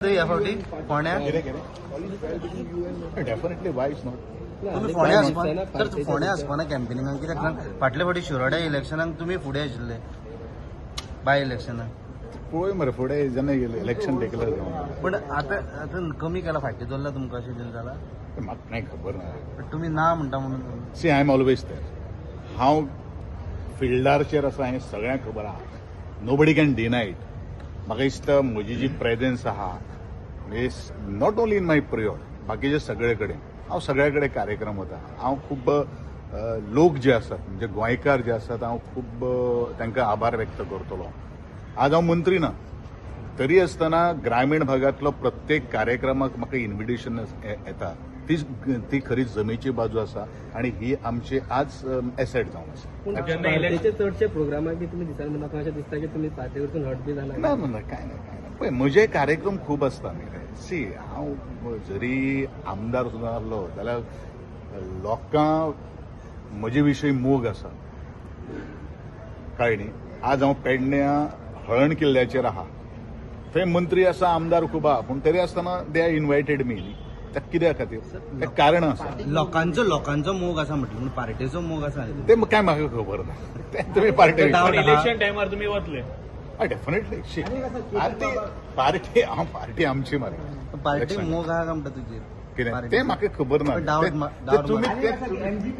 ह्या फावटी फोंड्याक definitely Y is not तुम्ही फोंड्या आसपा तर फोंड्या आसपाना कॅम्पेनिंगाक कित्याक सांग फाटले फावटी शिरोड्या इलेक्शनाक तुम्ही फुडें आशिल्ले बाय इलेक्शनाक पळय मरे फुडें जेन्ना इलेक्शन डिक्लेअर जावन पण आतां कमी केला फाटी दवरला तुमकां अशें कितें जालां म्हाका कांय खबर ना तुमी ना म्हणटा म्हणून see I am always there हांव फिल्डारचेर आसा हें सगळ्यांक खबर आहा नोबडी कॅन डिनाय इट म्हाका दिसता म्हजी जी प्रेझन्स आहा is not only in my period बाकीचे सगळे कडेन हांव सगळे कडेन कार्यक्रम वता हांव खूब लोक जे आसात म्हणजे गोंयकार जे आसात हांव खूब तांकां आभार व्यक्त करतलो आज हांव मंत्री ना तरी आसतना ग्रामीण भागातलो प्रत्येक कार्यक्रमाक म्हाका इन्व्हिटेशन येता ती खरी जमेची बाजू आसा आणि ही आमची आज एसेट जावन आसा पार्टीचे चडशे प्रोग्रामाक बी तुम्ही दिसाल म्हाका अशें दिसता की तुम्ही पार्टी वरसून हट बी जाला ना ना काय नाही पळय म्हजे कार्यक्रम खूब आसता न्ही सी हांव जरी आमदार सुद्दां आसलो जाल्यार लोकांक म्हजे विशीं मोग आसा कळ्ळें न्ही आज हांव पेडण्या हळण किल्ल्याचेर आहा थंय मंत्री आसा आमदार खूब आहा पूण तरी आसतना दे आर इन्वायटेड मी न्ही त्या कित्या खातीर तें कारण आसा लोकांचो मोग आसा म्हटलं पूण पार्टेचो मोग आसा ते काय म्हाका खबर ना तें तुमी पार्टी इलेक्शन टायमार तुम्ही वतले डेफिनेटली पार्टी आमची मरे पार्टी मोग आहा काय म्हणटा तुजेर कितें तें म्हाका खबर ना डावट ते तुम्ही